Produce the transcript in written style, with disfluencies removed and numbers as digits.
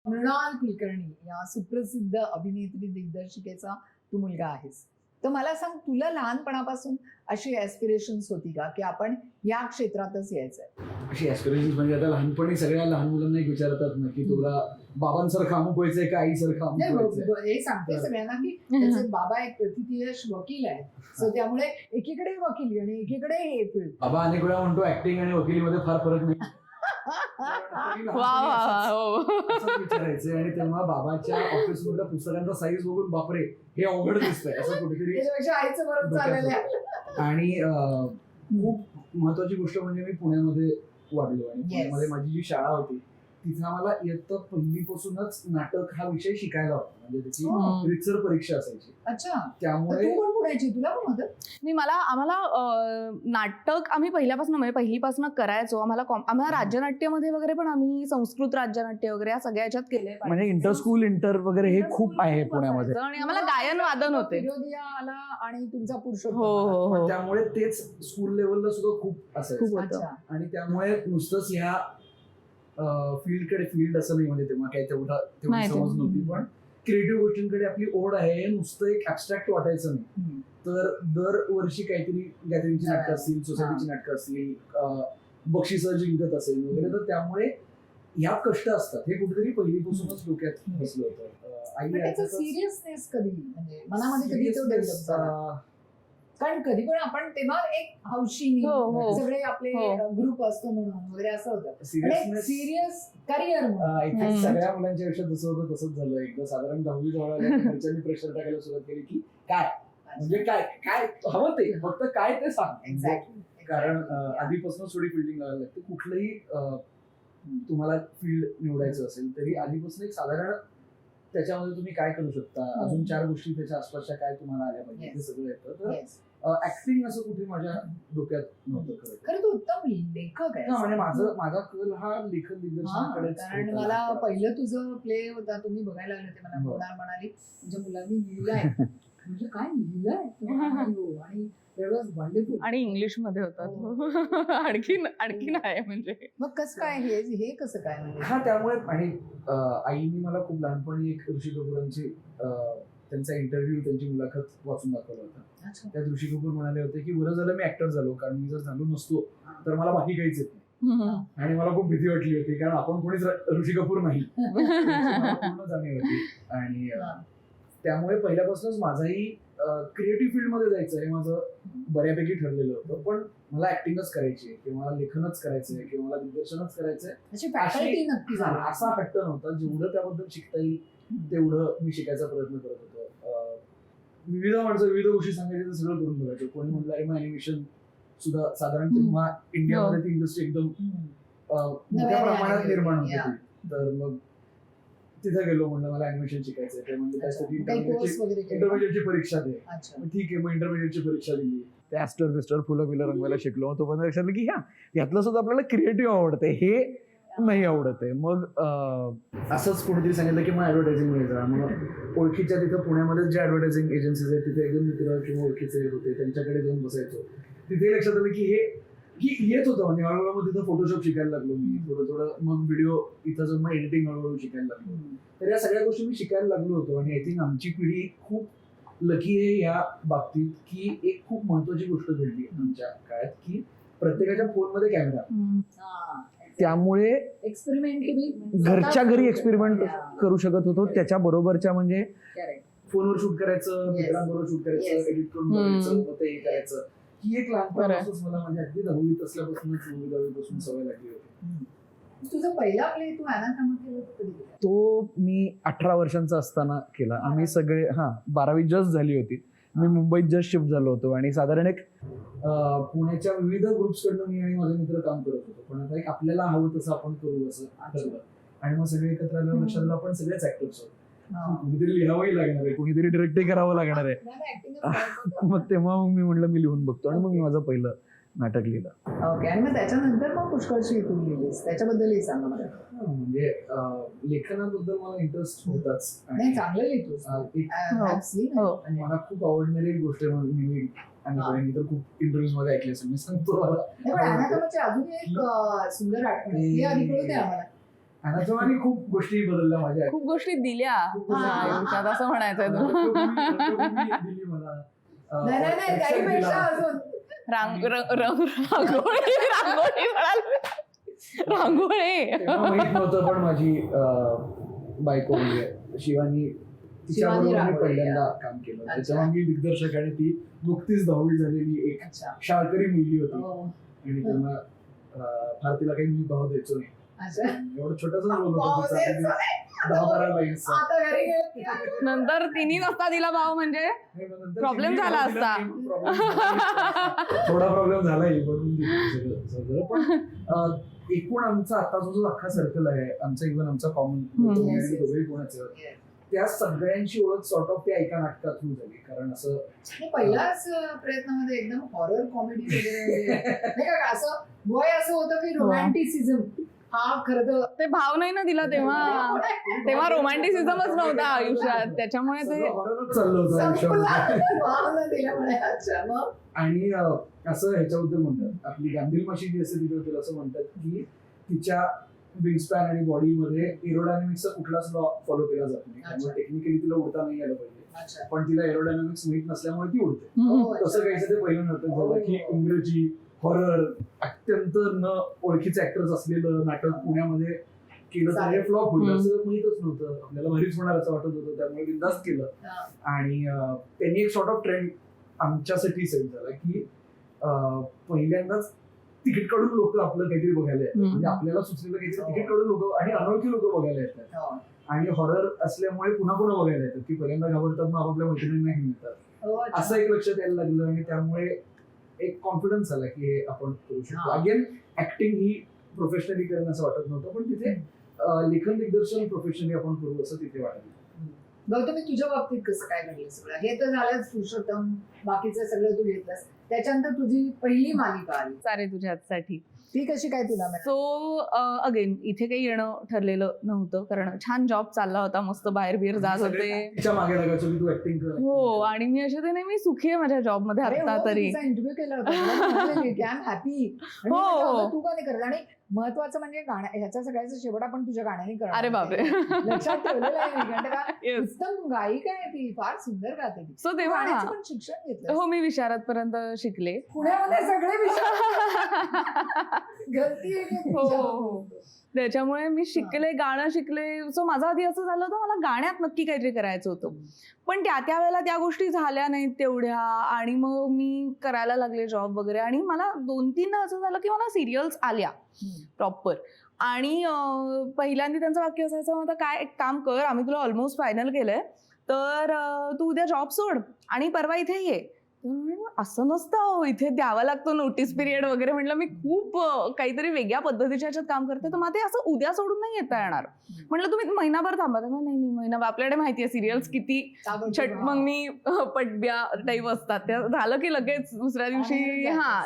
मृणाल कुलकर्णी या सुप्रसिद्ध अभिनेत्री दिग्दर्शिकेचा तू मुलगा आहेस. तर मला सांग, तुला लहानपणापासून अशी ऍस्पिरेशन्स होती का की आपण या क्षेत्रातच यायचंय? अशी ऍस्पिरेशन्स म्हणजे आता लहानपणी सगळ्या लहान मुलांना एक विचारतात ना की तुला बाबांसारखं अमुक व्हायचंय का आईसारखं अमुक व्हायचंय. हे सांगते सगळ्यांना की त्याचे बाबा एक प्रथितयश वकील आहेत, सो त्यामुळे एकीकडे वकिली आणि एकीकडे हे फील्ड. बाबा अनेक वेळा म्हणतो ऍक्टिंग आणि वकिलीमध्ये फार फरक नाही. असंच विचारायचं आणि तेव्हा बाबाच्या ऑफिस मधल्या पुस्तकांचा साईज बघून बापरे हे अवघड दिसतंय असं कुठेतरी. त्याच्यापेक्षा आईचं बरं चाललेलं आहे. आणि खूप महत्वाची गोष्ट म्हणजे मी पुण्यामध्ये वाढलो आणि पुण्यामध्ये माझी जी शाळा होती तिथे आम्हाला इयत्ता पहिलीपासूनच नाटक हा विषय शिकायला होता. म्हणजे त्याची रितसर परीक्षा असायची. अच्छा, त्यामुळे तू पण पुण्याची, तुला पण होतं? नाही, आम्हाला नाटक आम्ही पहिल्यापासून म्हणजे पहिलीपासून करायचो. आम्हाला राज्यनाट्यामध्ये वगैरे पण आम्ही संस्कृत राज्यनाट्य वगैरे या सगळ्या ह्याच्यात केले. म्हणजे इंटर स्कूल इंटर वगैरे हे खूप आहे पुण्यामध्ये. आणि आम्हाला गायन वादन होते. विरोधिया आला आणि तुमचा पुरुषोत्तम. हो. त्यामुळे तेच स्कूल लेवलला सुद्धा खूप असायचं. अच्छा. आणि त्यामुळे नुसतंच ह्या फील्ड असं नाही, म्हणजे तेव्हा काही तेवढी समज नव्हती. पण क्रिएटिव्ह गोष्टींकडे आपली ओढ आहे, नुसतं एक ऍबस्ट्रॅक्ट वाटायचं नाही. तर दरवर्षी काहीतरी गॅदरिंगची नाटकं असतील, सोसायटीची नाटकं असतील, बक्षिसं जिंकत असेल वगैरे. तर त्यामुळे यात कष्ट असतात हे कुठेतरी पहिलीपासूनच डोक्यात बसलं होतं. आई सिरियसनेस कधी म्हणजे मनामध्ये कधी तो डेव्हलप झाला? कारण कधी पण आपण तेव्हा एक हौशी सगळे आपले ग्रुप असतो म्हणून वगैरे असं होतं. सिरियस करिअर आय थिंक सगळ्या मुलांच्या आयुष्यात जसं होतं तसंच झालं. एकदा साधारण 10वी जवळ घरच्यांनी प्रेशर टाकायला सुरुवात केली की काय म्हणजे काय हवं ते, फक्त काय ते सांग. एक्झॅक्टली. कारण आधीपासूनच थोडी फिल्डिंग लावायला लागते. कुठलंही तुम्हाला फील्ड निवडायचं असेल तरी आधीपासून एक साधारण त्याच्यामध्ये तुम्ही काय करू शकता, अजून 4 गोष्टी त्याच्या आसपासच्या काय तुम्हाला आल्या पाहिजे ते सगळं येतं. तर ऍक्टिंग असं कुठे माझ्या डोक्यात नव्हतं. खरं तू उत्तम लेखक आहे. म्हणजे माझा कल हा लेखन दिग्दर्शनाकडे. कारण मला पहिलं तुझं प्ले होता, तुम्ही बघायला आले ते, मला होणार म्हणाली तुमच्या मुलांनी लिहिलंय. म्हणजे काय लिहिलंय आणि आणि इंग्लिश मध्ये होता. आणखीन आहे म्हणजे. मग कसं काय हे कसं काय म्हणजे? हा, त्यामुळे. आणि आईनी मला खूप लहानपणी एक ऋषी कपूरांची त्यांचा इंटरव्ह्यू, त्यांची मुलाखत वाचून दाखवला होता. त्यात ऋषी कपूर म्हणाले होते की बरं झालं मी ऍक्टर झालो, कारण मी जर झालो नसतो तर मला बाकी काहीच येत नाही. आणि मला खूप भीती वाटली होती, कारण आपण कोणीच ऋषी कपूर नाही. पूर्ण जाणीव होती. आणि त्यामुळे पहिल्यापासूनच माझाही क्रिएटिव्ह फील्ड मध्ये जायचं हे माझं बऱ्यापैकी ठरलेलं होतं. पण मला ऍक्टिंगच करायची किंवा मला लेखनच करायचंय किंवा मला दिग्दर्शनच करायचंय असा हट्ट नव्हता. जेवढं त्याबद्दल शिकता येईल तेवढं मी शिकायचा प्रयत्न करत होतो. विविध माणसं विविध गोष्टी सांगायचे तर सगळं करून बघायचं. कोणी म्हटलं अरे मग अॅनिमेशन सुद्धा साधारण तेव्हा इंडियामध्ये ती इंडस्ट्री एकदम मोठ्या प्रमाणात निर्माण होत होती. तर मग तिथे गेलो, म्हणलं मला अॅनिमेशन शिकायचंय. ते म्हणजे त्यासाठी इंटरमिडिएटची परीक्षा दे. ठीक आहे, मग इंटरमिडिएटची परीक्षा दिली. ते ऍस्टर बिस्टर फुलं बिलं रंगवायला शिकलो. तो पण लक्षात की यातलं सुद्धा आपल्याला क्रिएटिव्ह आवडतंय, हे नाही आवडत आहे. मग असंच कोणीतरी सांगितलं की मग ऍडव्हर्टायझिंग मध्ये जा. मग ओळखीच्या तिथं पुण्यामध्ये ज्या ऍडव्हर्टायझिंग एजन्सीज आहेत तिथे एकदम मित्र किंवा ओळखीचे होते, त्यांच्याकडे जाऊन बसायचो. तिथे लक्षात आलं की हे येत होतं. म्हणजे हळूहळू मग तिथं फोटोशॉप शिकायला लागलो मी थोडं. मग व्हिडिओ इथं जाऊन मग एडिटिंग हळूहळू शिकायला लागलो. तर या सगळ्या गोष्टी मी शिकायला लागलो होतो. आणि आय थिंक आमची पिढी खूप लकी आहे या बाबतीत की एक खूप महत्वाची गोष्ट घडली आमच्या काळात की प्रत्येकाच्या फोनमध्ये कॅमेरा. त्यामुळे एक्सपेरिमेंट घरच्या घरी एक्सपेरिमेंट करू शकत होतो. त्याच्या बरोबरच्या म्हणजे फोनवर शूट करायचं, मित्रांबरोबर शूट करायचं, एडिट करून बघायचं, ते करायचं. ही एक लहानपणापासूनच मला म्हणजे अगदी 10वीत असल्यापासूनच 9वी पासून सवय लागली होती. तुझा पहिला प्ले तू अनाथामा केला कधी? तो मी 18 वर्षांचा असताना केला. आम्ही सगळे 12वी जस्ट झाली होती. मी मुंबईत जस्ट शिफ्ट झालो होतो आणि साधारण एक पुण्याच्या विविध ग्रुप्सकडनं मी आणि माझे मित्र काम करत होतो. पण आता एक आपल्याला हवं तसं आपण करू असं ठरलं. आणि मग सगळे एकत्र आल्यावर लक्षात आलं आपण सगळेच ऍक्टर्स आहोत. कुणीतरी लिहावंही लागणार आहे, कुणीतरी डिरेक्टही करावं लागणार आहे. मग तेव्हा मी म्हणलं मी लिहून बघतो आणि मग मी माझं पहिलं नाटक लिहिलं. ओके. आणि मग त्याच्यानंतर मग पुष्कळशी तू लिहिलीस, त्याच्याबद्दलही सांगा मला. म्हणजे लेखनाबद्दल मला इंटरेस्ट होताच. नाही, चांगलं लिहितोस. आणि मला खूप आवडणारी एक गोष्ट मी तर खूप इंटरव्ह्यूज मध्ये ऐकली असेल, मी सांगतो. अनाथामाची अजून एक सुंदर आठवण आम्हाला. अनाथोमाने खूप गोष्टी बदलल्या माझ्या खूप गोष्टी दिल्या खूप तुझ्या गोष्टी. आयुष्यात असं म्हणायचंय तुला. रंगभूमी दिली मला. नाही action त्याहीपेक्षा दिला. अजून रांगोळी म्हणाल. रांगोळी तेव्हा माहित नव्हतं पण माझी बायको म्हणजे शिवानी तिच्याबरोबर मी रांगोळी, पहिल्यांदा या. काम केलं. अच्छा. त्याच्यामुळे मी दिग्दर्शक आणि ती नुकतीच 10वी झालेली एक अच्छा शाळकरी मुलगी होती हो. आणि तेव्हा फार तिला काही मी भाव द्यायचो नाही. अच्छा एवढं छोटंसं रोल भाव होतं द्यायचो तिचा. नाही. 10-12 लाईन्स. आता घरी गेले नंतर तिन्ही नसता दिला भाव म्हणजे Problem झाला असता. थोडा प्रॉब्लेम झालाय म्हणून दिलं सगळं. पण एकूण आमचा आता जो अख्खा सर्कल आहे आमचा इव्हन आमचा कॉमन Yes, yes. दोघे कोणाचं त्या सगळ्यांची ओळख सॉर्ट ऑफ त्या एका नाटका थ्रू झाली. कारण असं आणि पहिल्याच प्रयत्नामध्ये एकदम हॉरर कॉमेडी वगैरे नाही का असं वय असं होतं की रोमॅन्टिसिझम हा खरं तर ते भाव नाही ना दिला तेव्हा रोमॅन्टिसिझमच नव्हता आयुष्यात त्याच्यामुळे ते हॉररच चाललं होतं आयुष्यामध्ये. भावना दिल्यामुळे अच्छा मग आणि असं ह्याच्याबद्दल म्हणतात आपली गांधील माशी जी असते तिच्याबद्दल असं म्हणतात की तिच्या विंगस्पॅन आणि बॉडीमध्ये एरोडायनामिक्सचा कुठलाच लॉ फॉलो केला जात नाही. त्यामुळे टेक्निकली तिला उडता नाही आलं पाहिजे अच्छा पण तिला एरोडायनामिक्स माहित नसल्यामुळे ती उडते. हो, तसं काहीच ते पहिलं नाटक झालं की इंग्रजी हॉरर अत्यंत न ओळखीचे ऍक्टर्स असलेलं नाटक पुण्यामध्ये केलं तर हे फ्लॉप होईल असं माहितच नव्हतं. आपल्याला भारीच होणार असं वाटत होतं त्यामुळे बिंदास्त केलं. हा. आणि त्यांनी एक सॉर्ट ऑफ ट्रेंड आमच्यासाठी सेट झाला की पहिल्यांदाच तिकीट काढून लोक आपलं काहीतरी बघायला येतात. म्हणजे आपल्याला सुचलेलं काहीतरी तिकीट काढून लोक आणि अनोळखी लोक बघायला येतात. हो. आणि हॉरर असल्यामुळे पुन्हा पुन्हा बघायला येतात की पहिल्यांदा घाबरतात मग आपापल्या मैत्रिणींना घेऊन येतात. हो, अच्छा. असं एक लक्षात यायला लागलं आणि त्यामुळे एक कॉन्फिडन्स आला की हे आपण करू शकतो. हा. अगेन ऍक्टिंग ही प्रोफेशनली करणं असं वाटत नव्हतं पण तिथे लेखन दिग्दर्शन प्रोफेशनली आपण करू असं तिथे वाटत होतं. गौतमी तुझ्या बाबतीत कसं काय घडलं सगळं हे तर झालंच पुरुषोत्तम बाकीचं सगळं तू घेतलंस त्याच्यानंतर तुझी पहिली मालिका आली सारे तुझ्या हातसाठी. ती कशी काय तुला मिळाली? सो अगेन इथे काही येणं ठरलेलं नव्हतं कारण छान जॉब चालला होता मस्त बाहेर बिर जात होते. तिच्या मागे लागायचो की तू ऍक्टिंग कर. हो आणि मी असे ते नेहमी सुखी आहे माझ्या जॉब मध्ये अरे आता हो, तरी. तिचा इंटरव्ह्यू केला होता की आय एम हॅपी हो. तू का नाही करत आणि महत्वाचं म्हणजे ह्याचा सगळ्याचा शेवट आपण तुझ्या गाण्याने करणार. अरे बापरे. लक्षात ठेवलेलं आहे मी कारण का Yes. उत्तम गायिका आहे ती फार सुंदर गाते ती. सो तेव्हा गाण्याचं हा. पण शिक्षण घेतलं हो मी विशारद पर्यंत शिकले. पुण्यामध्ये सगळे विषय गलती आहे की हो, तुझ्या? हो. त्याच्यामुळे मी शिकले गाणं शिकले. सो माझं आधी असं झालं होतं मला गाण्यात नक्की काहीतरी करायचं होतं पण त्या वेळेला त्या गोष्टी झाल्या नाहीत तेवढ्या आणि मग मी करायला लागले जॉब वगैरे आणि मला 2-3 असं झालं की मला सिरियल्स आल्या प्रॉपर आणि पहिल्यांदा त्यांचं वाक्य असायचं मग आता काय एक काम कर आम्ही तुला ऑलमोस्ट फायनल केलंय तर तू उद्या जॉब सोड आणि परवा इथे ये. असं नसतं इथे द्यावा लागतो नोटीस पिरियड वगैरे. म्हटलं मी खूप काहीतरी वेगळ्या पद्धतीच्या ह्याच्यात काम करते तर मग ते असं उद्या सोडून नाही येता येणार. म्हटलं तुम्ही महिनाभर थांबा. नाही महिनाभर आपल्याकडे माहिती आहे सिरियल्स किती छटमंगनी पटब्या टाईप असतात त्या झालं की लगेच दुसऱ्या दिवशी हा